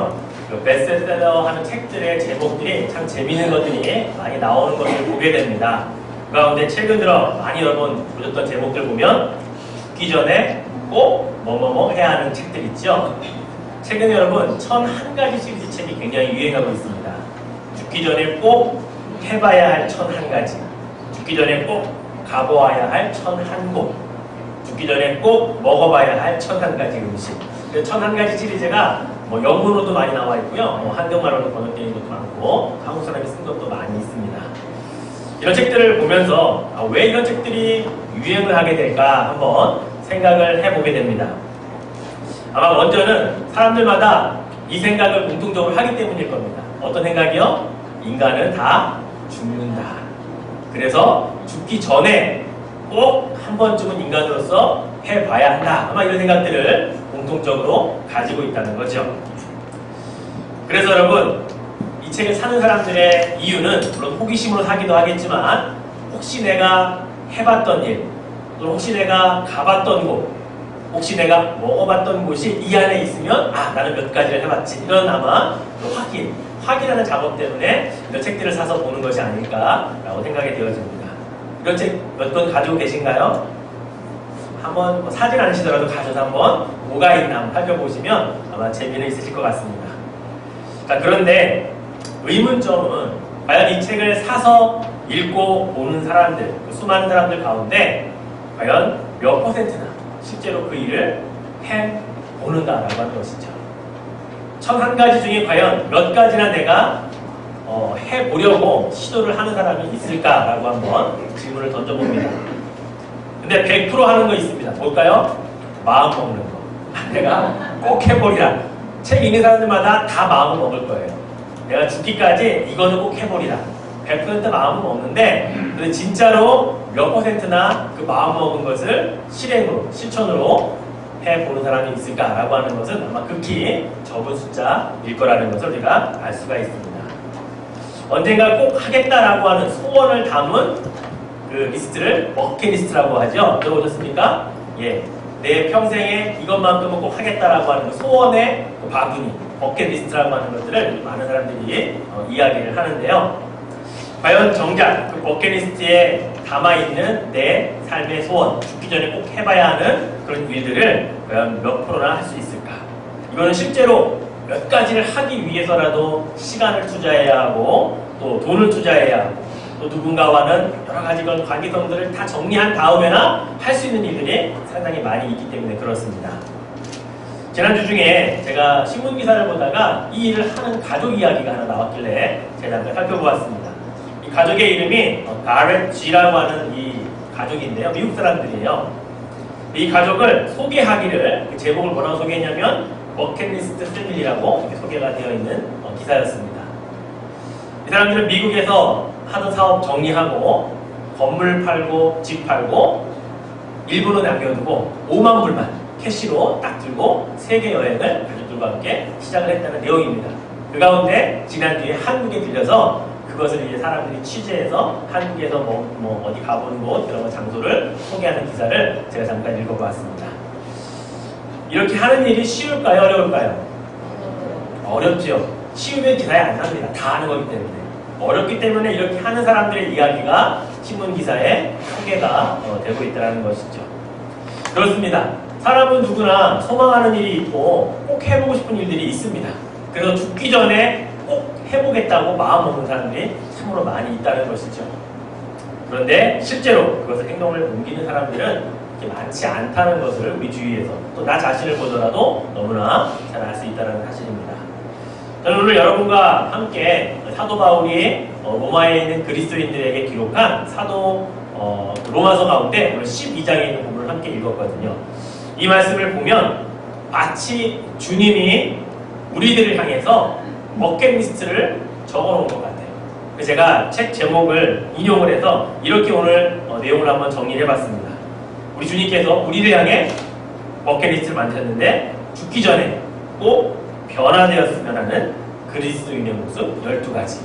보면 그 베스트셀러 하는 책들의 제목들이 참 재미있는 것들이 많이 나오는 것을 보게 됩니다. 그 가운데 최근 들어 많이 여러분 보셨던 제목들 보면 죽기 전에 꼭 뭐뭐뭐 해야 하는 책들 있죠. 최근에 여러분 1001가지 시리즈 책이 굉장히 유행하고 있습니다. 죽기 전에 꼭 해봐야 할 1001가지, 죽기 전에 꼭 가보아야 할 1001곳, 죽기 전에 꼭 먹어봐야 할 1001가지 음식. 그 1001가지 시리즈가 뭐 영문으로도 많이 나와 있고요, 뭐 한국말로도 번역되어 있는 것도 많고 한국 사람이 쓴 것도 많이 있습니다. 이런 책들을 보면서 왜 이런 책들이 유행을 하게 될까 한번 생각을 해보게 됩니다. 아마 먼저는 사람들마다 이 생각을 공통적으로 하기 때문일 겁니다. 어떤 생각이요? 인간은 다 죽는다. 그래서 죽기 전에 꼭 한 번쯤은 인간으로서 해봐야 한다. 아마 이런 생각들을 공통적으로 가지고 있다는 거죠. 그래서 여러분, 이 책을 사는 사람들의 이유는 물론 호기심으로 사기도 하겠지만 혹시 내가 해봤던 일, 또 혹시 내가 가봤던 곳, 혹시 내가 먹어봤던 곳이 이 안에 있으면 나는 몇 가지를 해봤지, 이런 아마 확인하는 작업 때문에 이런 책들을 사서 보는 것이 아닐까라고 생각이 되어집니다. 이런 책 몇 권 가지고 계신가요? 한번 사진 않으시더라도 가셔서 한번 뭐가 있나 한번 살펴보시면 아마 재미는 있으실 것 같습니다. 자, 그런데 의문점은 과연 이 책을 사서 읽고 보는 사람들, 그 수많은 사람들 가운데 과연 몇 퍼센트나 실제로 그 일을 해보는가라고 하는 것이죠. 1001가지 중에 과연 몇 가지나 내가 해보려고 시도를 하는 사람이 있을까라고 한번 질문을 던져봅니다. 근데 100% 하는 거 있습니다. 뭘까요? 마음 먹는 거. 내가 꼭 해보리라. 책 읽는 사람들마다 다 마음을 먹을 거예요. 내가 죽기까지 이거는 꼭 해보리라. 100% 마음은 먹는데 근데 진짜로 몇 퍼센트나 그 마음 먹은 것을 실천으로 해보는 사람이 있을까라고 하는 것은 아마 극히 적은 숫자일 거라는 것을 우리가 알 수가 있습니다. 언젠가 꼭 하겠다라고 하는 소원을 담은 그 리스트를 버킷리스트라고 하죠. 들어보셨습니까? 예, 내 평생에 이것만큼은 꼭 하겠다라고 하는 그 소원의 그 바구니, 버킷리스트라고 하는 것들을 많은 사람들이 이야기를 하는데요. 과연 정작 그 버킷리스트에 담아있는 내 삶의 소원, 죽기 전에 꼭 해봐야 하는 그런 일들을 과연 몇 프로나 할 수 있을까? 이거는 실제로 몇 가지를 하기 위해서라도 시간을 투자해야 하고 또 돈을 투자해야 하고 또 누군가와는 여러 가지 그런 관계성들을 다 정리한 다음에나 할 수 있는 일들이 상당히 많이 있기 때문에 그렇습니다. 지난주 중에 제가 신문기사를 보다가 이 일을 하는 가족 이야기가 하나 나왔길래 제가 잠깐 살펴보았습니다. 이 가족의 이름이 가렛 G라고 하는 이 가족인데요. 미국 사람들이에요. 이 가족을 소개하기를, 그 제목을 뭐라고 소개했냐면 버킷리스트 패밀리라고 이렇게 소개가 되어 있는 기사였습니다. 이 사람들은 미국에서 하던 사업 정리하고 건물 팔고 집 팔고 일부러 남겨두고 5만 불만 캐시로 딱 들고 세계 여행을 가족들과 함께 시작을 했다는 내용입니다. 그 가운데 지난주에 한국에 들려서 그것을 이제 사람들이 취재해서 한국에서 뭐 어디 가보는 곳 이런 장소를 소개하는 기사를 제가 잠깐 읽어보았습니다. 이렇게 하는 일이 쉬울까요? 어려울까요? 어렵죠. 쉬우면 기사에 안 납니다. 다 하는 거기 때문에. 어렵기 때문에 이렇게 하는 사람들의 이야기가 신문 기사에 소개가 되고 있다는 것이죠. 그렇습니다. 사람은 누구나 소망하는 일이 있고 꼭 해보고 싶은 일들이 있습니다. 그래서 죽기 전에 꼭 해보겠다고 마음먹는 사람들이 참으로 많이 있다는 것이죠. 그런데 실제로 그것을 행동을 옮기는 사람들은 많지 않다는 것을 우리 주위에서 또 나 자신을 보더라도 너무나 잘 알 수 있다는 사실입니다. 저는 오늘 여러분과 함께 사도 바울이 로마에 있는 그리스도인들에게 기록한 사도 로마서 가운데 오늘 12장에 있는 부분을 함께 읽었거든요. 이 말씀을 보면 마치 주님이 우리들을 향해서 버킷리스트를 적어놓은 것 같아요. 그래서 제가 책 제목을 인용을 해서 이렇게 오늘 내용을 한번 정리를 해봤습니다. 우리 주님께서 우리를 향해 버킷리스트를 만드셨는데 죽기 전에 꼭 변화되었으면 하는 그리스도인의 모습 12가지.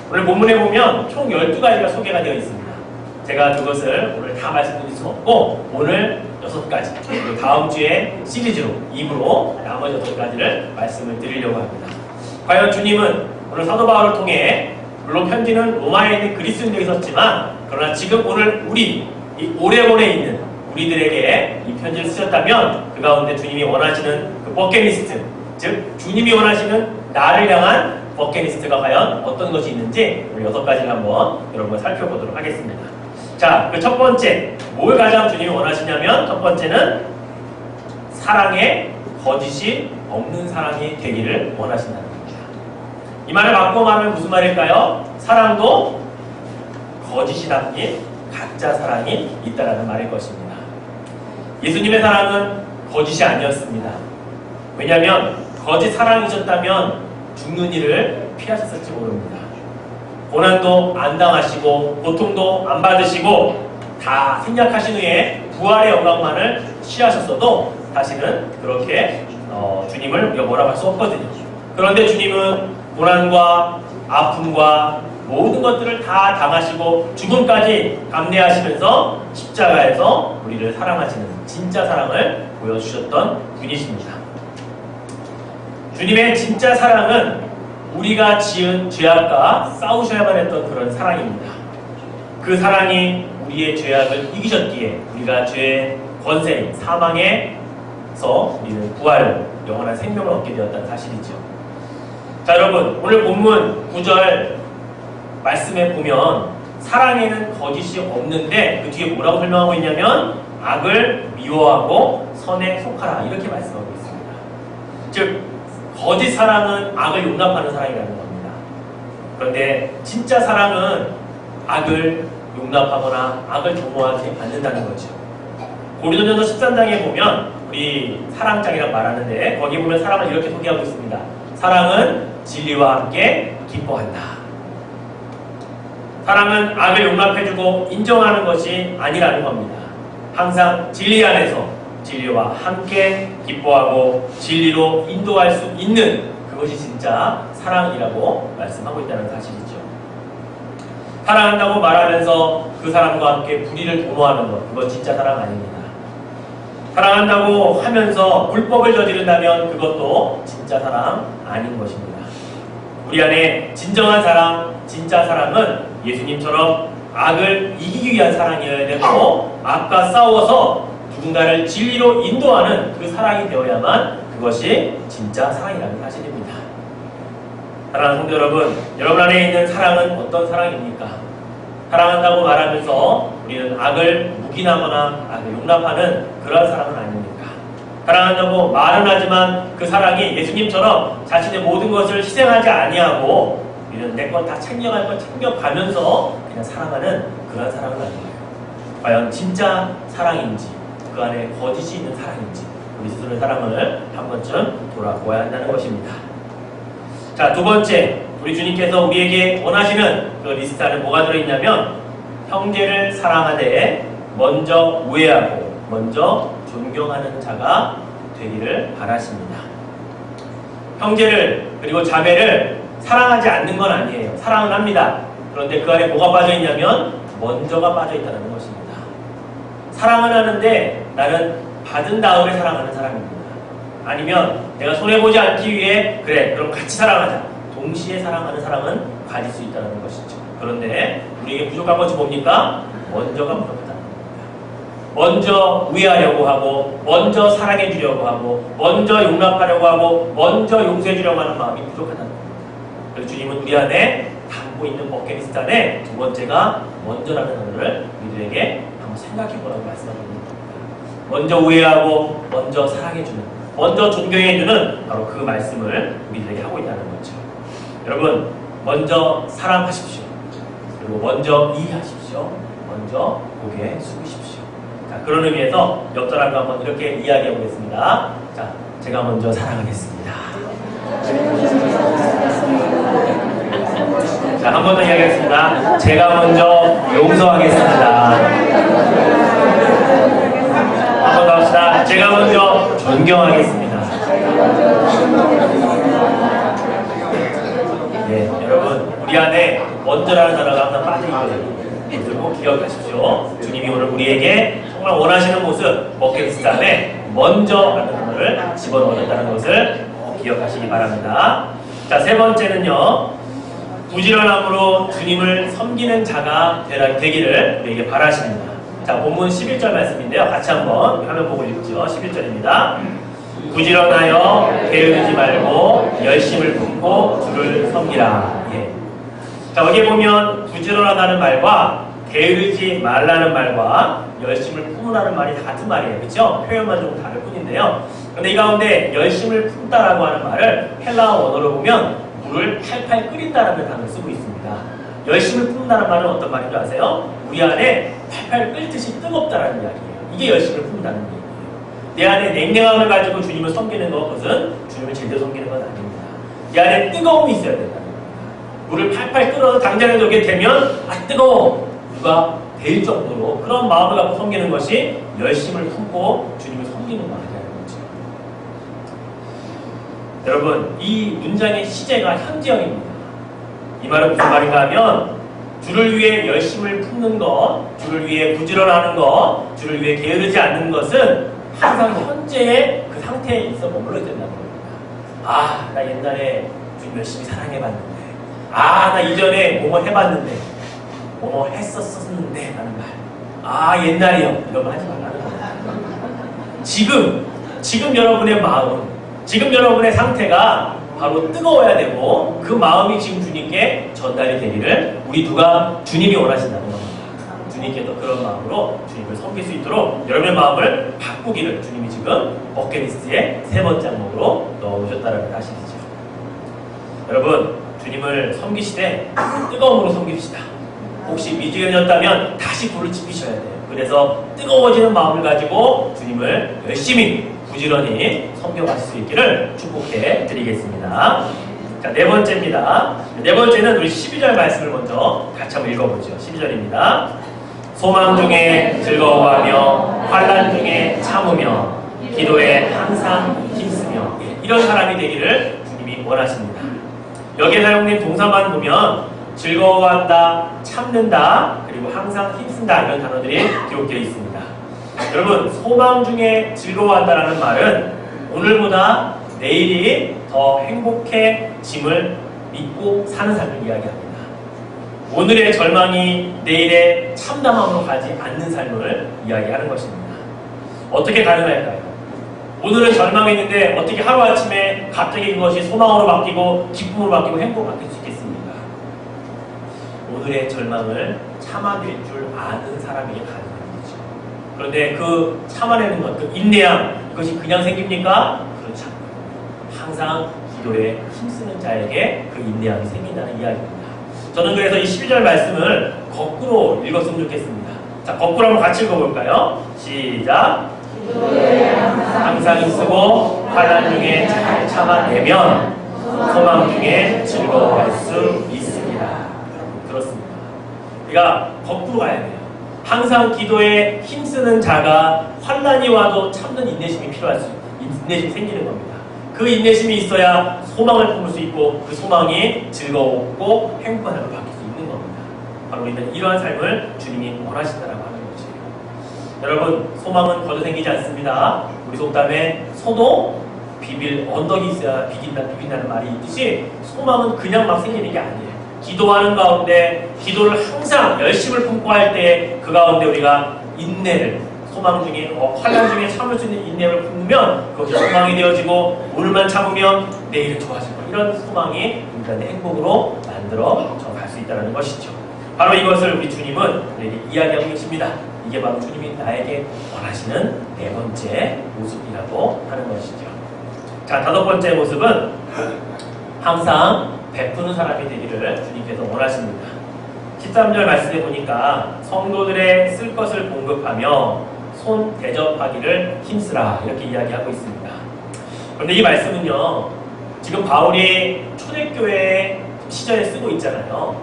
오늘 본문에 보면 총 12가지가 소개가 되어 있습니다. 제가 그것을 오늘 다 말씀드릴 수는 없고 오늘 6가지. 그리고 다음 주에 시리즈로, 입으로 나머지 6가지를 말씀을 드리려고 합니다. 과연 주님은 오늘 사도 바울을 통해, 물론 편지는 로마에 있는 그리스인들에게 썼지만, 그러나 지금 오늘 우리, 이 오레곤에 있는 우리들에게 이 편지를 쓰셨다면, 그 가운데 주님이 원하시는 그 버킷리스트, 즉 주님이 원하시는 나를 향한 버킷리스트가 과연 어떤 것이 있는지 우리 6가지를 한번 여러분과 살펴보도록 하겠습니다. 자, 그 첫 번째, 뭘 가장 주님이 원하시냐면, 첫 번째는 사랑에 거짓이 없는 사랑이 되기를 원하신다는 겁니다. 이 말을 바꿔 말하면 무슨 말일까요? 사랑도 거짓이 담긴 가짜 사랑이 있다는 말일 것입니다. 예수님의 사랑은 거짓이 아니었습니다. 왜냐하면 거짓 사랑이셨다면 죽는 일을 피하셨을지 모릅니다. 고난도 안 당하시고 고통도 안 받으시고 다 생략하신 후에 부활의 영광만을 취하셨어도 사실은 그렇게 주님을 우리가 뭐라고 할 수 없거든요. 그런데 주님은 고난과 아픔과 모든 것들을 다 당하시고 죽음까지 감내하시면서 십자가에서 우리를 사랑하시는 진짜 사랑을 보여주셨던 분이십니다. 주님의 진짜 사랑은 우리가 지은 죄악과 싸우셔야만 했던 그런 사랑입니다. 그 사랑이 우리의 죄악을 이기셨기에 우리가 죄의 권세, 사망에서 우리는 부활, 영원한 생명을 얻게 되었다는 사실이죠. 자, 여러분, 오늘 본문 9절 말씀에 보면 사랑에는 거짓이 없는데 그 뒤에 뭐라고 설명하고 있냐면 악을 미워하고 선에 속하라, 이렇게 말씀하고 있습니다. 즉 거짓 사랑은 악을 용납하는 사랑이라는 겁니다. 그런데 진짜 사랑은 악을 용납하거나 악을 도모하지 않는다는 거죠. 고린도전서 13장에 보면 우리 사랑장이라고 말하는데 거기 보면 사랑을 이렇게 소개하고 있습니다. 사랑은 진리와 함께 기뻐한다. 사랑은 악을 용납해주고 인정하는 것이 아니라는 겁니다. 항상 진리 안에서 진리와 함께 기뻐하고 진리로 인도할 수 있는 그것이 진짜 사랑이라고 말씀하고 있다는 사실이죠. 사랑한다고 말하면서 그 사람과 함께 불의를 도모하는 것, 그건 진짜 사랑 아닙니다. 사랑한다고 하면서 불법을 저지른다면 그것도 진짜 사랑 아닌 것입니다. 우리 안에 진정한 사랑, 진짜 사랑은 예수님처럼 악을 이기기 위한 사랑이어야 되고 악과 싸워서 누군가를 진리로 인도하는 그 사랑이 되어야만 그것이 진짜 사랑이라는 사실입니다. 사랑하는 성도 여러분, 여러분 안에 있는 사랑은 어떤 사랑입니까? 사랑한다고 말하면서 우리는 악을 묵인하거나 악을 용납하는 그런 사랑은 아닙니까? 사랑한다고 말은 하지만 그 사랑이 예수님처럼 자신의 모든 것을 희생하지 아니하고 우리는 내 것 다 챙겨갈 것 챙겨가면서 그냥 사랑하는 그런 사랑은 아니에요. 과연 진짜 사랑인지 그 안에 거짓이 있는 사랑인지 우리 스스로의 사랑을 한 번쯤 돌아보아야 한다는 것입니다. 자, 두 번째, 우리 주님께서 우리에게 원하시는 그 리스트 안에 뭐가 들어있냐면 형제를 사랑하되 먼저 우애하고 먼저 존경하는 자가 되기를 바라십니다. 형제를 그리고 자매를 사랑하지 않는 건 아니에요. 사랑은 합니다. 그런데 그 안에 뭐가 빠져있냐면 먼저가 빠져있다는 것입니다. 사랑은 하는데 나는 받은 다음에 사랑하는 사람입니다. 아니면 내가 손해보지 않기 위해 그래 그럼 같이 사랑하자, 동시에 사랑하는 사랑은 가질 수 있다는 것이죠. 그런데 우리에게 부족한 것이 뭡니까? 먼저가 부족하다는 겁니다. 먼저 우애하려고 하고 먼저 사랑해 주려고 하고 먼저 용납하려고 하고 먼저 용서해 주려고 하는 마음이 부족하다는 겁니다. 그래서 주님은 우리 안에 담고 있는 버킷리스트 안에 두 번째가 먼저라는 단어를 우리들에게 한번 생각해보라고 말씀하십니다. 먼저 우애하고 먼저 사랑해주는, 먼저 존경해주는 바로 그 말씀을 우리들에게 하고 있다는 거죠. 여러분, 먼저 사랑하십시오. 그리고 먼저 이해하십시오. 먼저 고개 숙이십시오. 자, 그런 의미에서 옆사람과 한번 이렇게 이야기해 보겠습니다. 자, 제가 먼저 사랑하겠습니다. 자, 한 번 더 이야기하겠습니다. 제가 먼저 용서하겠습니다. 한 번 더 합시다. 제가 먼저 존경하겠습니다. 네, 여러분, 우리 안에 먼저라는 단어가 항상 빠져있거든요. 그것을 꼭 기억하십시오. 주님이 오늘 우리에게 정말 원하시는 모습 버킷리스트 안에 먼저 라는 단어를 집어넣었다는 것을 기억하시기 바랍니다. 자, 세 번째는요. 부지런함으로 주님을 섬기는 자가 되기를 우리에게 바라십니다. 자, 본문 11절 말씀인데요. 같이 한번 화면 보고 읽죠. 11절입니다. 부지런하여 게으르지 말고 열심을 품고 주를 섬기라. 예. 자, 여기 보면 부지런하다는 말과 게으르지 말라는 말과 열심을 품으라는 말이 다 같은 말이에요. 그렇죠? 표현만 좀 다를 뿐인데요. 근데 이 가운데 열심을 품다라고 하는 말을 헬라어 원어로 보면 물을 팔팔 끓인다라는 단어를 쓰고 있습니다. 열심을 품는다는 말은 어떤 말인지 아세요? 우리 안에 팔팔 끓듯이 뜨겁다라는 이야기예요. 이게 열심을 품는다는 얘기예요. 내 안에 냉랭함을 가지고 주님을 섬기는 것은 주님을 제대로 섬기는 건 아닙니다. 내 안에 뜨거움이 있어야 된다는 겁니다. 물을 팔팔 끓어서 당장에 넣게 되면 뜨거워! 누가 될 정도로 그런 마음을 갖고 섬기는 것이 열심을 품고 주님을 섬기는 말이라는 거죠. 여러분, 이 문장의 시제가 현재형입니다. 이 말은 무슨 말인가 하면 주를 위해 열심을 품는 것, 주를 위해 부지런하는 것, 주를 위해 게으르지 않는 것은 항상 현재의 그 상태에 있어 머물러야 된다는 겁니다. 아, 나 옛날에 좀 열심히 사랑해봤는데, 아, 나 이전에 뭐뭐 해봤는데, 뭐뭐 했었었는데 라는 말. 아, 옛날이요. 이런 말 하지 말라는 겁니다. 지금 여러분의 마음, 지금 여러분의 상태가 바로 뜨거워야 되고 그 마음이 지금 주님께 전달이 되기를 우리 누가 주님이 원하신다는 겁니다. 주님께서 그런 마음으로 주님을 섬길 수 있도록 여러분의 마음을 바꾸기를 주님이 지금 버킷리스트의 세 번째 항목으로 넣어오셨다는 사실이죠. 여러분, 주님을 섬기시되 뜨거움으로 섬깁시다. 혹시 미지근이었다면 다시 불을 지피셔야 돼요. 그래서 뜨거워지는 마음을 가지고 주님을 열심히 부지런히 섬겨가실 수 있기를 축복해 드리겠습니다. 자, 네 번째입니다. 네 번째는 우리 12절 말씀을 먼저 같이 한번 읽어보죠. 12절입니다. 소망 중에 즐거워하며 환난 중에 참으며 기도에 항상 힘쓰며 이런 사람이 되기를 주님이 원하십니다. 여기에 사용된 동사만 보면 즐거워한다, 참는다, 그리고 항상 힘쓴다 이런 단어들이 기록되어 있습니다. 여러분, 소망 중에 즐거워한다라는 말은 오늘보다 내일이 더 행복해짐을 믿고 사는 삶을 이야기합니다. 오늘의 절망이 내일의 참담함으로 가지 않는 삶을 이야기하는 것입니다. 어떻게 가능할까요? 오늘은 절망이 있는데 어떻게 하루아침에 갑자기 그것이 소망으로 바뀌고 기쁨으로 바뀌고 행복으로 바뀔 수 있겠습니까? 오늘의 절망을 참아낼 줄 아는 사람에게 가능합니다. 그런데 그 참아내는 것, 그 인내함, 이것이 그냥 생깁니까? 그렇지 않습니다. 항상 기도에 힘쓰는 자에게 그 인내함이 생긴다는 이야기입니다. 저는 그래서 이 12절 말씀을 거꾸로 읽었으면 좋겠습니다. 자, 거꾸로 한번 같이 읽어볼까요? 시작! 기도에 항상 힘쓰고 환난 중에 잘 참아내면 소망 중에 즐거워할 수 있습니다. 그렇습니다. 그러니까 거꾸로 가야 돼요. 항상 기도에 힘쓰는 자가 환난이 와도 참는 인내심이 필요할 수 있다. 인내심이 생기는 겁니다. 그 인내심이 있어야 소망을 품을 수 있고 그 소망이 즐거웠고 행복한 삶을 바뀔 수 있는 겁니다. 바로 우리는 이러한 삶을 주님이 원하신다라고 하는 것이에요. 여러분, 소망은 거저 생기지 않습니다. 우리 속담에 소도 비빌 언덕이 있어야 비긴다는 말이 있듯이 소망은 그냥 막 생기는 게 아니에요. 기도하는 가운데 기도를 항상 열심을 품고 할 때 그 가운데 우리가 인내를 소망 중에 환난 중에 참을 수 있는 인내를 품으면 그것이 소망이 되어지고 오늘만 참으면 내일은 좋아지고 이런 소망이 인간의 행복으로 만들어져 갈 수 있다는 것이죠. 바로 이것을 우리 주님은 우리에게 이야기하고 계십니다. 이게 바로 주님이 나에게 원하시는 네 번째 모습이라고 하는 것이죠. 자, 다섯 번째 모습은 항상 베푸는 사람이 되기를 주님께서 원하십니다. 13절 말씀에 보니까 성도들의 쓸 것을 공급하며 손 대접하기를 힘쓰라 이렇게 이야기하고 있습니다. 그런데 이 말씀은요, 지금 바울이 초대교회 시절에 쓰고 있잖아요.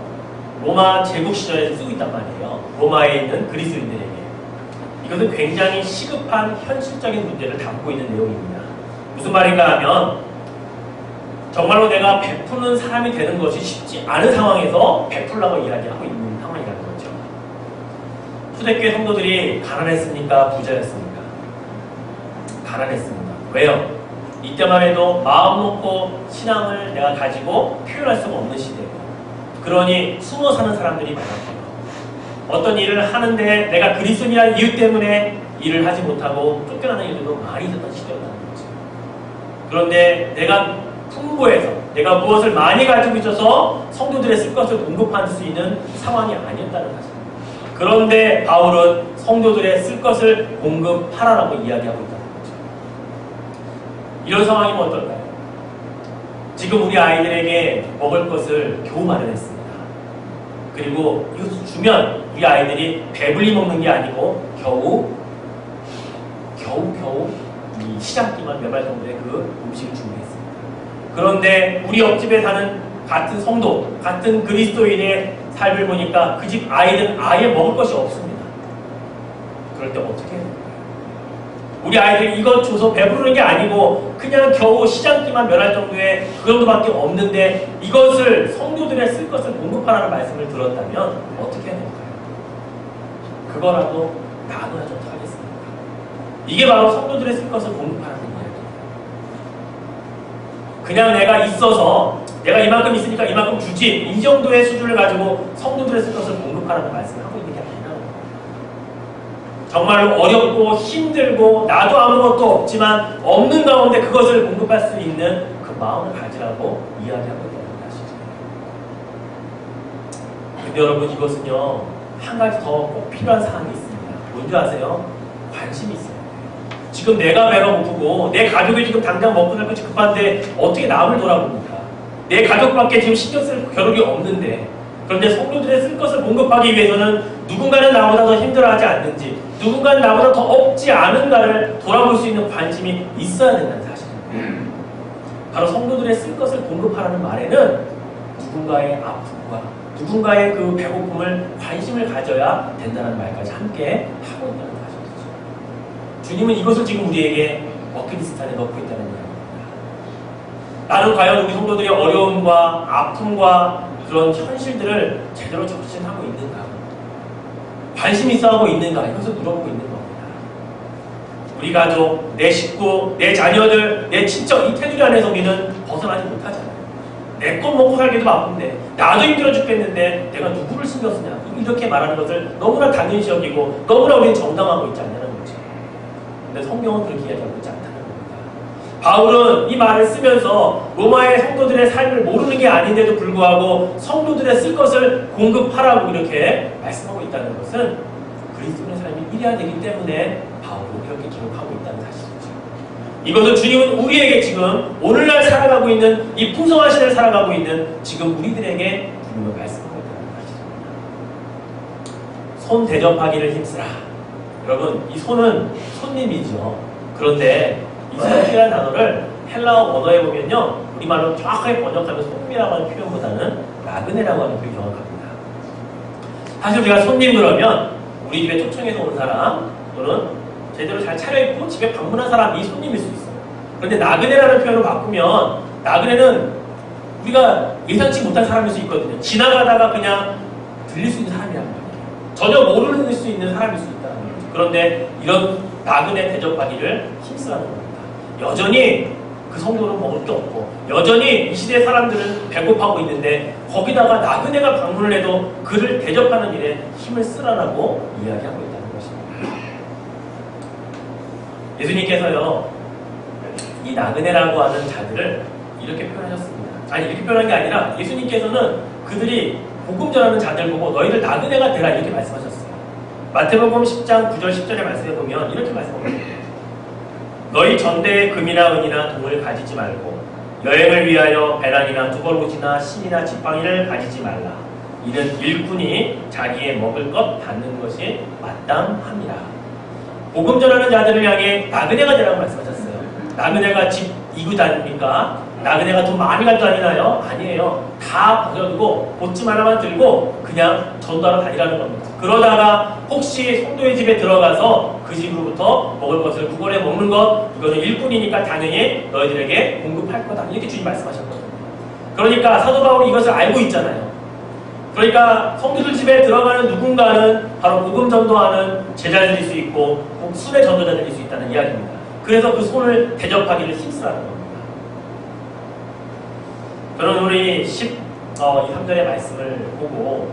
로마 제국 시절에 쓰고 있단 말이에요. 로마에 있는 그리스도인들에게. 이것은 굉장히 시급한 현실적인 문제를 담고 있는 내용입니다. 무슨 말인가 하면 정말로 내가 베푸는 사람이 되는 것이 쉽지 않은 상황에서 베풀라고 이야기하고 있는 상황이라는 거죠. 초대교회 성도들이 가난했습니까? 부자였습니까? 가난했습니다. 왜요? 이때만 해도 마음 놓고 신앙을 내가 가지고 표현할 수가 없는 시대고, 그러니 숨어 사는 사람들이 많았고요. 어떤 일을 하는데 내가 그리스도인이라는 이유 때문에 일을 하지 못하고 쫓겨나는 일들도 많이 있었던 시대였다는 거죠. 그런데 내가 풍부해서 내가 무엇을 많이 가지고 있어서 성도들의 쓸 것을 공급할 수 있는 상황이 아니었다는 사실입니다. 그런데 바울은 성도들의 쓸 것을 공급하라라고 이야기하고 있다는 거죠. 이런 상황이면 어떨까요? 지금 우리 아이들에게 먹을 것을 겨우 마련했습니다. 그리고 이것을 주면 우리 아이들이 배불리 먹는 게 아니고 겨우 이 시장기만 몇 알 정도의 그 음식을 준비했습니다. 그런데 우리 옆집에 사는 같은 성도, 같은 그리스도인의 삶을 보니까 그 집 아이들은 아예 먹을 것이 없습니다. 그럴 때 어떻게 해야 될까요? 우리 아이들이 이것 줘서 배부르는 게 아니고 그냥 겨우 시장기만 몇 알 정도의 그 정도밖에 없는데 이것을 성도들의 쓸 것을 공급하라는 말씀을 들었다면 어떻게 해야 될까요? 그거라도 나눠야지 어떡하겠습니까? 이게 바로 성도들의 쓸 것을 공급하라는 이야기예요. 그냥 내가 있어서 내가 이만큼 있으니까 이만큼 주지, 이 정도의 수준을 가지고 성도들의 쓸 것을 공급하라는 말씀을 하고 있는 게 아니라, 정말로 어렵고 힘들고 나도 아무것도 없지만 없는 가운데 그것을 공급할 수 있는 그 마음을 가지라고 이야기하고 있다는 것이죠. 근데 여러분, 이것은요 한 가지 더 꼭 필요한 사항이 있습니다. 뭔지 아세요? 관심이 있어요. 지금 내가 배가 고프고 내 가족이 지금 당장 먹고 살 것이 급한데 어떻게 남을 돌아봅니까? 내 가족밖에 지금 신경 쓸 겨를이 없는데, 그런데 성도들의 쓸 것을 공급하기 위해서는 누군가는 나보다 더 힘들어하지 않는지, 누군가는 나보다 더 없지 않은가를 돌아볼 수 있는 관심이 있어야 된다는 사실입니다. 바로 성도들의 쓸 것을 공급하라는 말에는 누군가의 아픔과 누군가의 그 배고픔을 관심을 가져야 된다는 말까지 함께 하고 있다는 사실이죠. 주님은 이것을 지금 우리에게 버킷리스트에 넣고 있다는 이야기입니다. 나는 과연 우리 성도들의 어려움과 아픔과 그런 현실들을 제대로 적신하고 있는가? 관심 있어 하고 있는가? 이것을 물어보고 있는 겁니다. 우리 가족, 내 식구, 내 자녀들, 내 친척, 이 테두리 안에서 우리는 벗어나지 못하잖아요. 내 것 먹고 살기도 바쁜데, 나도 힘들어 죽겠는데 내가 누구를 신경 쓰냐? 이렇게 말하는 것을 너무나 당연시 여기고 너무나 우리는 정당하고 있지 않냐는 거죠. 근데 성경은 그렇게 이야기하고 있지 않다는 겁니다. 바울은 이 말을 쓰면서 로마의 성도들의 삶을 모르는 게 아닌데도 불구하고 성도들의 쓸 것을 공급하라고 이렇게 말씀하고 있다는 것은 그리스도의 삶이 이래야 되기 때문에 바울은 이렇게 기록하고 있다는 사실이죠. 이것은 주님은 우리에게 지금 오늘날 살아가고 있는 이 풍성한 시대를 살아가고 있는 지금 우리들에게 주님을 말씀하고 있다는 사실입니다. 손 대접하기를 힘쓰라. 여러분, 이 손은 손님이죠. 그런데 이 손이라는 단어를 헬라어 원어에 보면요, 우리말로 정확하게 번역하면 손님이라고 하는 표현보다는 나그네라고 하는 표현이 정확합니다. 사실 우리가 손님 그러면 우리 집에 초청해서 온 사람 또는 제대로 잘 차려입고 집에 방문한 사람이 손님일 수 있어요. 그런데 나그네라는 표현을 바꾸면 나그네는 우리가 예상치 못한 사람일 수 있거든요. 지나가다가 그냥 들릴 수 있는 사람이란 말이에요. 전혀 모를 수 있는 사람일 수 있다는 거죠. 그런데 이런 나그네 대접하기를 힘쓰라는 겁니다. 여전히 그 성도는 먹을 게 없고 여전히 이 시대 사람들은 배고파하고 있는데 거기다가 나그네가 방문을 해도 그를 대접하는 일에 힘을 쓰라라고 이야기하고 있다는 것입니다. 예수님께서요, 이 나그네라고 하는 자들을 이렇게 표현하셨습니다. 아니, 이렇게 표현한 게 아니라 예수님께서는 그들이 복음 전하는 자들 보고 너희들 나그네가 되라 이렇게 말씀하셨어요. 마태복음 10장 9절 10절의 말씀에 보면 이렇게 말씀합니다. 너희 전대에 금이나 은이나 동을 가지지 말고 여행을 위하여 배낭이나 두벌옷이나 신이나 지팡이를 가지지 말라. 이는 일꾼이 자기의 먹을 것 받는 것이 마땅함이라. 복음 전하는 자들을 향해 나그네가 되라고 말씀하셨어요. 나그네가 집 이구 다닙니까? 나그네가 돈 많이 가지고 다니나요? 아니에요. 다 버려두고 보침 하나만 들고 그냥 전도하러 다니라는 겁니다. 그러다가 혹시 성도의 집에 들어가서 그 집으로부터 먹을 것을 구걸해 먹는 것, 이거는 일꾼이니까 당연히 너희들에게 공급할 거다. 이렇게 주님 말씀하셨거든요. 그러니까 사도 바울이 이것을 알고 있잖아요. 그러니까 성도들 집에 들어가는 누군가는 바로 바로 복음 전도하는 제자들일 수 있고 순회 전도자들일 수 있다는 이야기입니다. 그래서 그 손을 대접하기를 힘쓰라는 겁니다. 저는 우리 13절의 말씀을 보고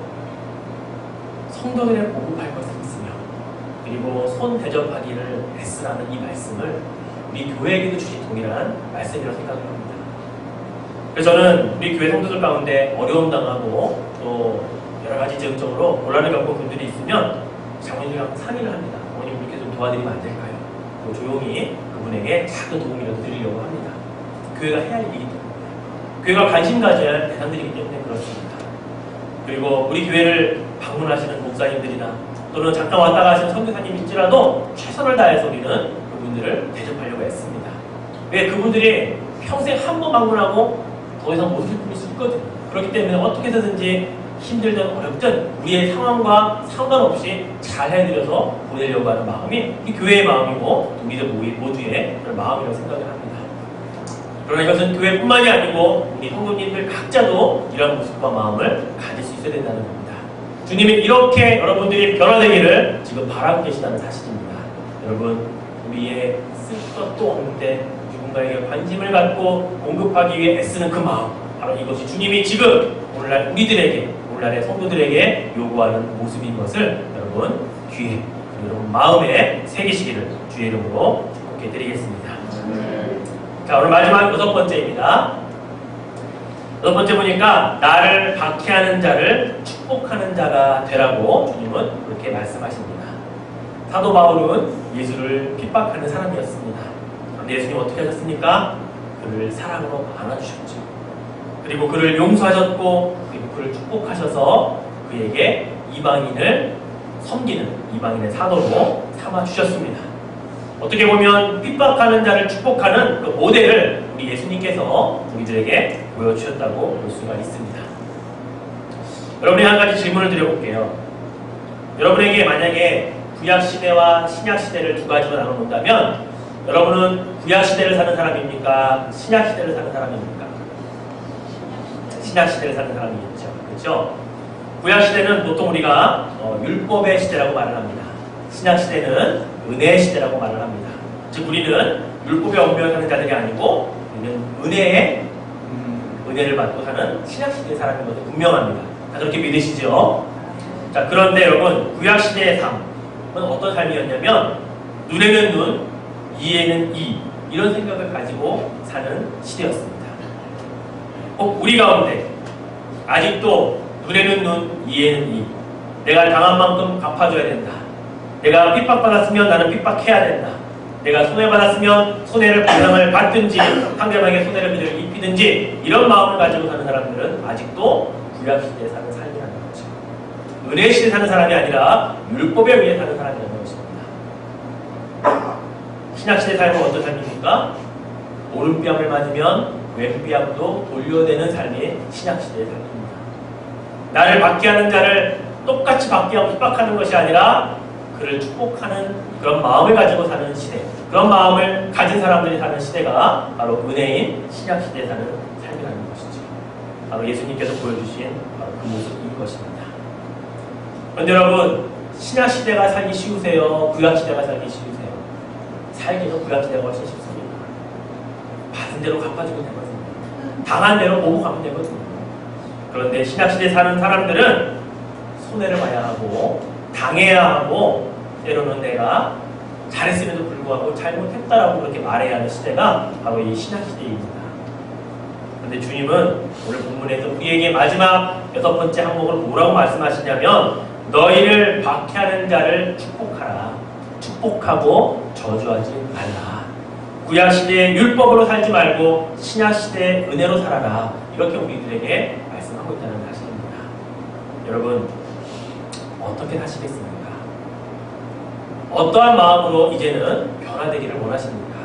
성도들의 보급할 것을 있으며 그리고 손 대접하기를 애쓰라는 이 말씀을 우리 교회에게도 주신 동일한 말씀이라고 생각을 합니다. 그래서 저는 우리 교회 성도들 가운데 어려움 당하고 또 여러 가지 재정적으로 곤란을 겪은 분들이 있으면 장로님이랑 상의를 합니다. 어머님 이렇게 좀 도와드리면 안 될까요? 그리고 조용히 그분에게 작은 도움이라도 드리려고 합니다. 교회가 해야 할 일이기 때문에 교회가 관심 가져야 할 대상들이기 때문에 그렇습니다. 그리고 우리 교회를 방문하시는 목사님들이나 또는 잠깐 왔다 가시는 선교사님일지라도 최선을 다해서 우리는 그분들을 대접하려고 했습니다. 왜? 그분들이 평생 한 번 방문하고 더 이상 못 올 분일 수 있거든요. 그렇기 때문에 어떻게 해서든지 힘들든 어렵든 우리의 상황과 상관없이 잘 해드려서 보내려고 하는 마음이 우리 교회의 마음이고 우리들 모두의 그런 마음이라고 생각을 합니다. 그러나 이것은 교회뿐만이 아니고 우리 성도님들 각자도 이런 모습과 마음을 가질 수 있어야 된다는 겁니다. 주님이 이렇게 여러분들이 변화되기를 지금 바라고 계시다는 사실입니다. 여러분, 우리의 쓸 것도 없는데 누군가에게 관심을 갖고 공급하기 위해 애쓰는 그 마음, 바로 이것이 주님이 지금 오늘날 우리들에게, 오늘날의 성도들에게 요구하는 모습인 것을 여러분 귀에, 여러분 마음에 새기시기를 주의 이름으로 축복해 드리겠습니다. 자, 오늘 마지막 6번째입니다. 6번째 보니까 나를 박해하는 자를 축복하는 자가 되라고 주님은 그렇게 말씀하십니다. 사도 바울은 예수를 핍박하는 사람이었습니다. 그런데 예수님 어떻게 하셨습니까? 그를 사랑으로 안아주셨죠. 그리고 그를 용서하셨고 그리고 그를 축복하셔서 그에게 이방인을 섬기는 이방인의 사도로 삼아주셨습니다. 어떻게 보면 핍박하는 자를 축복하는 그 모델을 우리 예수님께서 우리들에게 보여주셨다고 볼 수가 있습니다. 여러분이 한 가지 질문을 드려볼게요. 여러분에게 만약에 구약시대와 신약시대를 두 가지로 나눠본다면 여러분은 구약시대를 사는 사람입니까? 신약시대를 사는 사람입니까? 신약시대를 사는 사람이겠죠. 그렇죠? 구약시대는 보통 우리가 율법의 시대라고 말을 합니다. 신약시대는 은혜의 시대라고 말을 합니다. 즉 우리는 율법의 엉뚱한 사는 자들이 아니고 우리는 은혜를 받고 사는 신약시대의 사람인 것은 분명합니다. 다 그렇게 믿으시죠? 자, 그런데 여러분 구약시대의 삶은 어떤 삶이었냐면 눈에는 눈, 이에는 이 이런 생각을 가지고 사는 시대였습니다. 꼭 우리 가운데 아직도 눈에는 눈, 이에는 이 내가 당한 만큼 갚아줘야 된다. 내가 핍박받았으면 나는 핍박해야 된다. 내가 손해받았으면 손해를 보상을 받든지 상대방에게 손해를 입히든지 이런 마음을 가지고 사는 사람들은 아직도 구약시대에 사는 삶이라는 거죠. 은혜시대에 사는 사람이 아니라 율법에 의해 사는 사람이라는 것입니다. 신약시대 삶은 어떤 삶입니까? 오른뺨을 맞으면 왼뺨도 돌려대는 삶이 신약시대의 삶입니다. 나를 박해하는 자를 똑같이 박해하고 핍박하는 것이 아니라 그를 축복하는 그런 마음을 가지고 사는 시대, 그런 마음을 가진 사람들이 사는 시대가 바로 은혜인 신약시대에 사는 삶이라는 것이죠. 바로 예수님께서 보여주신 바로 그 모습인 것입니다. 그런데 여러분, 신약시대가 살기 쉬우세요? 구약시대가 살기 쉬우세요? 살기는 구약시대가 훨씬 쉽습니다. 받은 대로 갚아주면 되거든요. 당한 대로 보고 가면 되거든요. 그런데 신약시대에 사는 사람들은 손해를 봐야 하고 당해야 하고 때로는 내가 잘했음에도 불구하고 잘못했다라고 그렇게 말해야 하는 시대가 바로 이 신약시대입니다. 그런데 주님은 오늘 본문에서 우리에게 마지막 6번째 항목을 뭐라고 말씀하시냐면 너희를 박해하는 자를 축복하라. 축복하고 저주하지 말라. 구약시대의 율법으로 살지 말고 신약시대의 은혜로 살아라. 이렇게 우리들에게 말씀하고 있다는 사실입니다. 여러분, 어떻게 사시겠습니까? 어떠한 마음으로 이제는 변화되기를 원하십니까?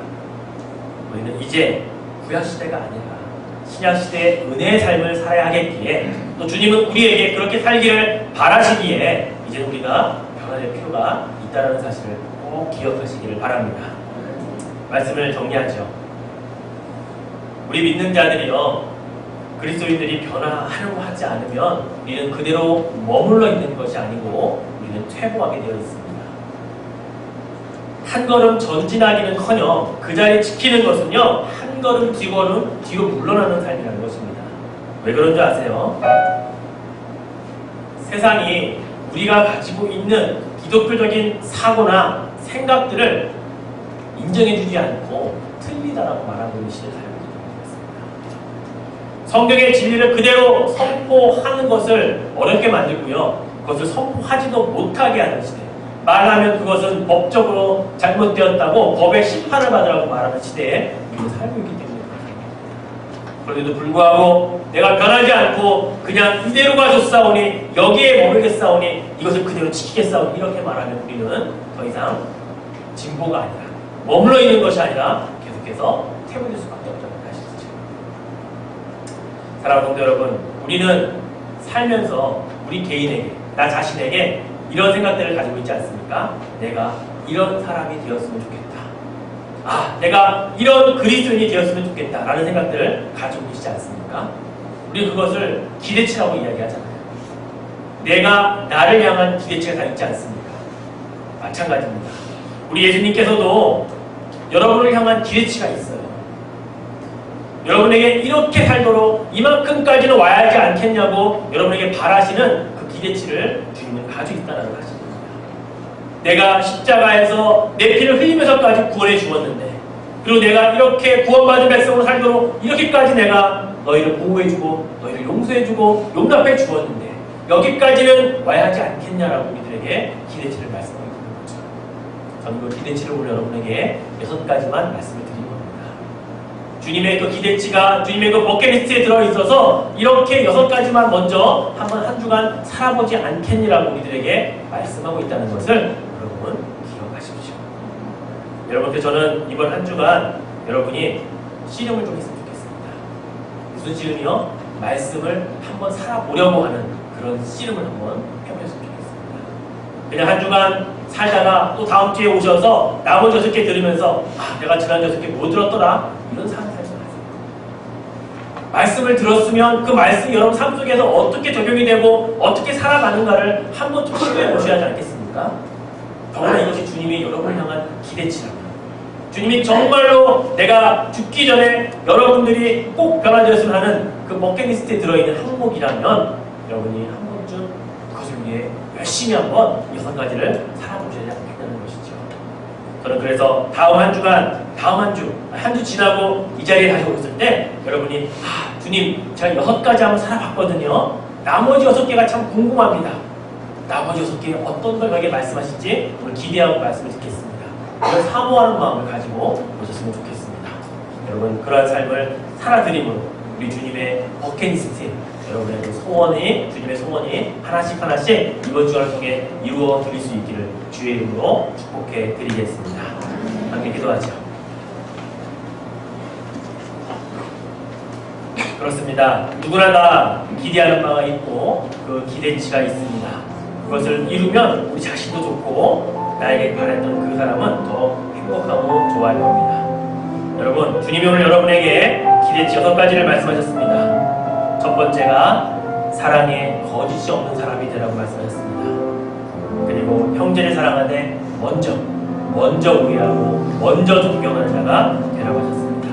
우리는 이제 구약시대가 아니라 신약시대의 은혜의 삶을 살아야 하겠기에 또 주님은 우리에게 그렇게 살기를 바라시기에 이제 우리가 변화될 필요가 있다는 사실을 꼭 기억하시기를 바랍니다. 말씀을 정리하죠. 우리 믿는 자들이요, 그리스도인들이 변화하려고 하지 않으면 우리는 그대로 머물러 있는 것이 아니고 우리는 퇴보하게 되어 있습니다. 한 걸음 전진하기는커녕 그 자리 지키는 것은요, 한 걸음 뒤로 물러나는 삶이라는 것입니다. 왜 그런 줄 아세요? 세상이 우리가 가지고 있는 기독교적인 사고나 생각들을 인정해주지 않고 틀리다라고 말하고 있는 시대에 살고 있습니다. 성경의 진리를 그대로 선포하는 것을 어렵게 만들고요, 그것을 선포하지도 못하게 하는 시대, 말하면 그것은 법적으로 잘못되었다고 법의 심판을 받으라고 말하는 시대에 우리는 살고 있기 때문에 그런데도 불구하고 내가 변하지 않고 그냥 이대로 가졌사오니 여기에 머물겠사오니 이것을 그대로 지키겠사오니 이렇게 말하면 우리는 더 이상 진보가 아니라 머물러 있는 것이 아니라 계속해서 퇴보될 수밖에 없다는 사실이죠. 사랑하는 성도 여러분, 우리는 살면서 우리 개인에게, 나 자신에게 이런 생각들을 가지고 있지 않습니까? 내가 이런 사람이 되었으면 좋겠다. 내가 이런 그리스도인이 되었으면 좋겠다 라는 생각들을 가지고 계시지 않습니까? 우리 그것을 기대치라고 이야기하잖아요. 내가 나를 향한 기대치가 다 있지 않습니까? 마찬가지입니다. 우리 예수님께서도 여러분을 향한 기대치가 있어요. 여러분에게 이렇게 살도록 이만큼까지는 와야 하지 않겠냐고 여러분에게 바라시는 그 기대치를 주님은 가지고 있다는 사실입니다. 내가 십자가에서 내 피를 흘리면서까지 구원해 주었는데, 그리고 내가 이렇게 구원받은 백성으로 살도록 이렇게까지 내가 너희를 보호해주고 너희를 용서해주고 용납해 주었는데 여기까지는 와야 하지 않겠냐라고 우리들에게 기대치를 말씀하고 있는 거죠. 저는 그 기대치를 오늘 여러분에게 6가지만 말씀을 드린 겁니다. 주님의 그 기대치가 주님의 그 버킷리스트에 들어있어서 이렇게 6가지만 먼저 한 주간 살아보지 않겠니라고 우리들에게 말씀하고 있다는 것을 여러분 기억하십시오. 여러분께 저는 이번 한 주간 여러분이 씨름을 좀 했으면 좋겠습니다. 무슨 씨름이요? 말씀을 한번 살아보려고 하는 그런 씨름을 한번 해보셨으면 좋겠습니다. 그냥 한 주간 살다가 또 다음 주에 오셔서 나머지 6개 들으면서 내가 지난 6개 못 들었더라 이런 삶을 살지 마세요. 말씀을 들었으면 그 말씀이 여러분 삶 속에서 어떻게 적용이 되고 어떻게 살아가는가를 한번 좀 시도해 보셔야 하지 않겠습니까? 더구나 이것이 주님이 여러분을 향한 기대치랍니다. 주님이 정말로 내가 죽기 전에 여러분들이 꼭 변화되었으면 하는 그 버킷리스트에 들어있는 항목이라면 여러분이 한 번쯤 그것을 위해 열심히 한번 6가지를 살아보셔야 하겠다는 것이죠. 저는 그래서 다음 한 주간, 한 주 지나고 이 자리에 다시 오셨을 때 여러분이 주님 제가 6가지 한번 살아봤거든요. 나머지 6개가 참 궁금합니다. 나머지 6개 어떤 걸 저에게 말씀하실지 오늘 기대하고 말씀을 듣겠습니다. 이런 사모하는 마음을 가지고 오셨으면 좋겠습니다. 여러분 그러한 삶을 살아드림으로 우리 주님의 버킷리스트, 여러분의 그 소원이, 주님의 소원이 하나씩 이번 주간을 통해 이루어 드릴 수 있기를 주의 이름으로 축복해 드리겠습니다. 함께 기도하죠. 그렇습니다. 누구나 다 기대하는 바가 있고 그 기대치가 있습니다. 그것을 이루면 우리 자신도 좋고 나에게 바랬던 그 사람은 더 행복하고 좋아할 겁니다. 여러분, 주님이 오늘 여러분에게 기대치 6가지를 말씀하셨습니다. 첫 번째가 사랑에 거짓이 없는 사람이 되라고 말씀하셨습니다. 그리고 형제를 사랑하되 먼저 우애하고 먼저 존경하는 자가 되라고 하셨습니다.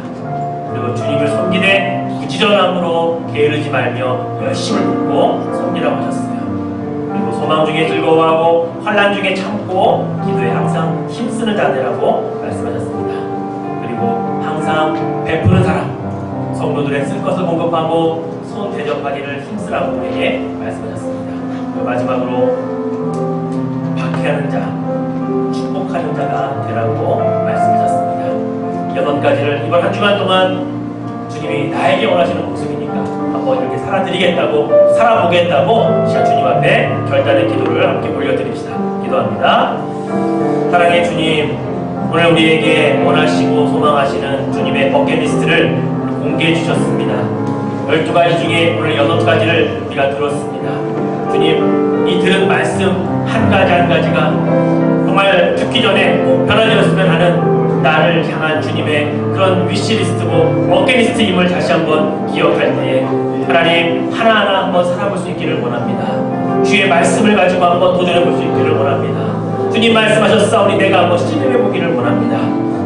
그리고 주님을 섬기되 부지런함으로 게으르지 말며 열심을 붓고 섬기라고 하셨어요. 그리고 소망 중에 즐거워하고 환난 중에 참고 기도에 항상 힘쓰는 자들이라고 말씀하셨습니다. 그리고 항상 베푸는 사람, 성도들의 쓸 것을 공급하고 손 대접하기를 힘쓰라고 우리에게 말씀하셨습니다. 마지막으로 박해하는 자, 축복하는 자가 되라고 말씀하셨습니다. 6가지를 이번 한 주간 동안 주님이 나에게 원하시는 모습이니까 한번 이렇게 살아보겠다고 시간 주님 앞에 결단의 기도를 함께 올려드립시다. 기도합니다. 사랑의 주님, 오늘 우리에게 원하시고 소망하시는 주님의 버킷리스트를 공개해 주셨습니다. 12가지 중에 오늘 6가지를 우리가 들었습니다. 주님, 이 들은 말씀 한 가지가 정말 죽기 전에 꼭 변화되었으면 하는 나를 향한 주님의 그런 위시리스트고 버킷리스트임을 다시 한번 기억할 때에 하나님 하나하나 한번 살아볼 수 있기를 원합니다. 주의 말씀을 가지고 한번 도전해 볼 수 있기를 원합니다. 주님 말씀하셨사오니 내가 한번 시도해 보기를 원합니다.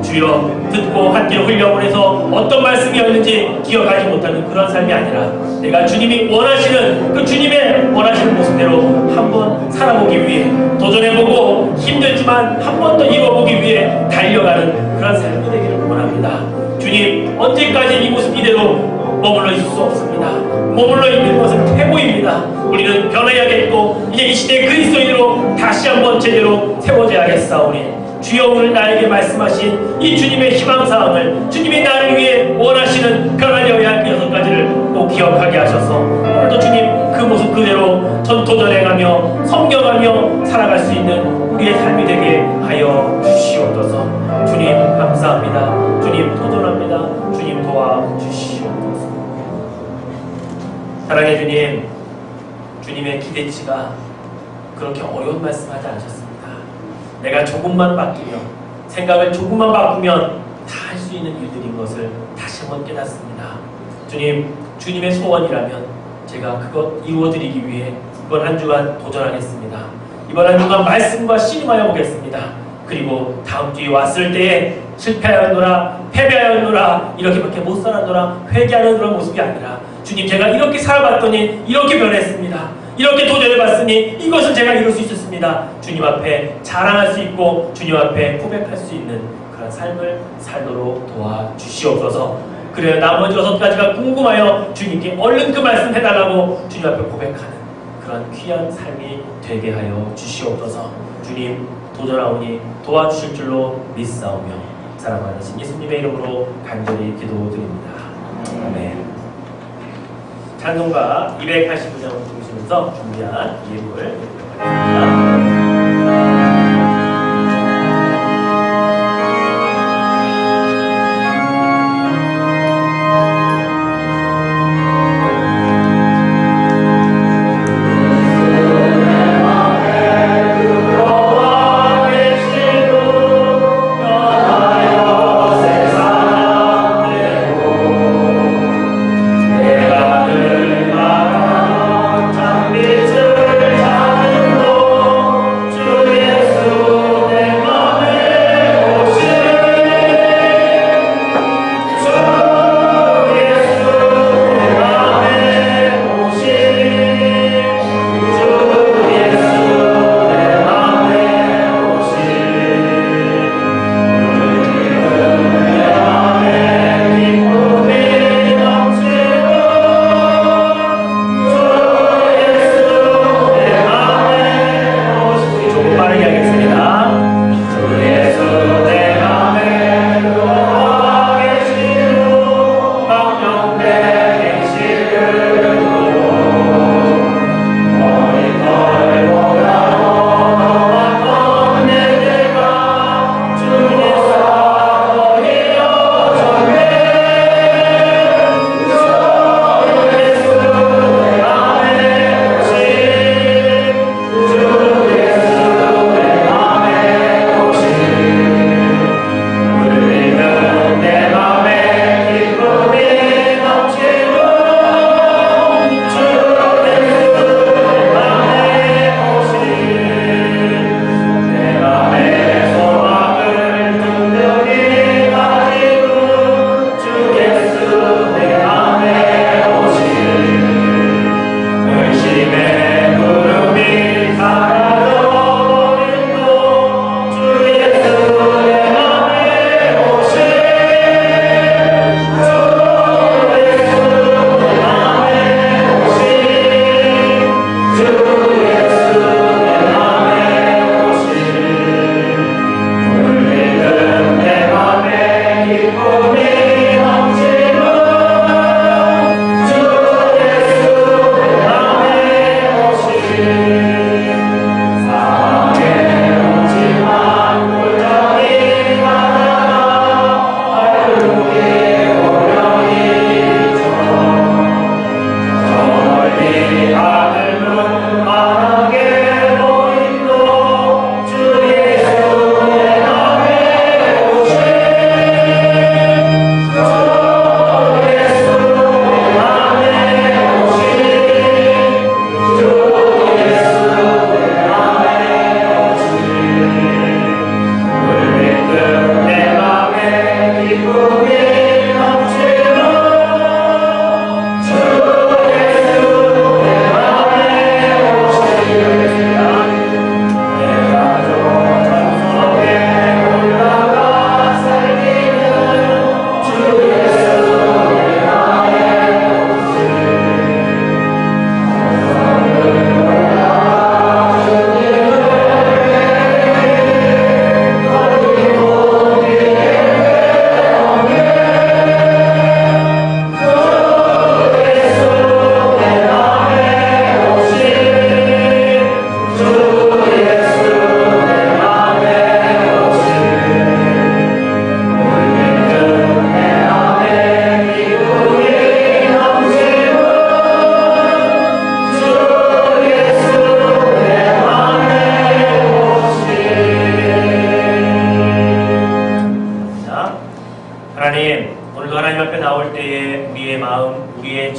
주여, 듣고 한 귀로 흘려보내서 어떤 말씀이었는지 기억하지 못하는 그런 삶이 아니라 내가 주님이 원하시는 그 주님의 원하시는 모습대로 한번 살아보기 위해 도전해보고 힘들지만 한 번 더 이뤄보기 위해 달려가는 그런 삶이 되기를 원합니다. 주님, 언제까지 이 모습 이대로 머물러 있을 수 없습니다. 머물러 있는 것은 퇴보입니다. 우리는 변해야겠고 이제 이 시대 그리스도인으로 다시 한번 제대로 세워져야겠사오니 주여, 오늘 나에게 말씀하신 이 주님의 희망사항을, 주님이 나를 위해 원하시는 변화되어야 할 그 6가지를 꼭 기억하게 하셔서 오늘도 주님 그 모습 그대로 도전해가며 섬겨가며 살아갈 수 있는 우리의 삶이 되게 하여 주시옵소서. 주님 감사합니다. 주님 도전합니다. 주님 도와주시옵소서. 사랑의 주님, 주님의 기대치가 그렇게 어려운 말씀하지 않으셨습니다. 내가 조금만 바뀌면, 생각을 조금만 바꾸면 다 할 수 있는 일들인 것을 다시 한번 깨닫습니다. 주님, 주님의 소원이라면 제가 그것 이루어드리기 위해 이번 한 주간 도전하겠습니다. 이번 한 주간 말씀과 씨름하여 보겠습니다. 그리고 다음 주에 왔을 때에 실패하였노라, 패배하였노라, 이렇게밖에 못 살았노라, 회개하는 그런 모습이 아니라 주님, 제가 이렇게 살아봤더니 이렇게 변했습니다. 이렇게 도전해봤으니 이것을 제가 이룰 수 있었습니다. 주님 앞에 자랑할 수 있고 주님 앞에 고백할 수 있는 그런 삶을 살도록 도와주시옵소서. 그래야 나머지 6가지가 궁금하여 주님께 얼른 그 말씀 해달라고 주님 앞에 고백하는 그런 귀한 삶이 되게 하여 주시옵소서. 주님, 도전하오니 도와주실 줄로 믿사오며 사랑하신 예수님의 이름으로 간절히 기도드립니다. 아멘. 찬송가 289장 부르시면서 준비한 예물을 드리도록 하겠습니다. 장빛을 잡은 도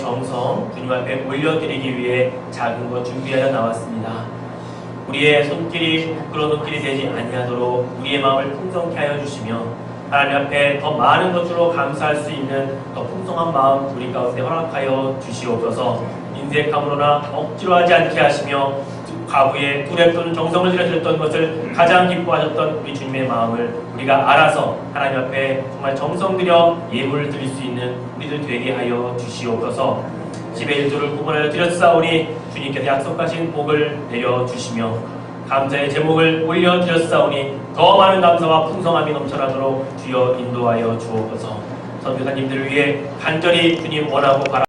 정성 주님 앞에 올려드리기 위해 작은 것 준비하여 나왔습니다. 우리의 손길이 부끄러운 손길이 되지 아니하도록 우리의 마음을 풍성케 하여 주시며 하나님 앞에 더 많은 것으로 감사할 수 있는 더 풍성한 마음 우리 가운데 허락하여 주시옵소서. 인색함으로나 억지로 하지 않게 하시며 과부에 뚜랩 또는 정성을 들여드렸던 것을 가장 기뻐하셨던 우리 주님의 마음을 우리가 알아서 하나님 앞에 정말 정성 들여 예물을 드릴 수 있는 우리들 되게 하여 주시옵소서. 집의 일조를 구분하여 드렸사오니 주님께서 약속하신 복을 내려주시며 감사의 제목을 올려드렸사오니 더 많은 감사와 풍성함이 넘쳐나도록 주여 인도하여 주옵소서. 선교사님들을 위해 간절히 주님 원하고 바라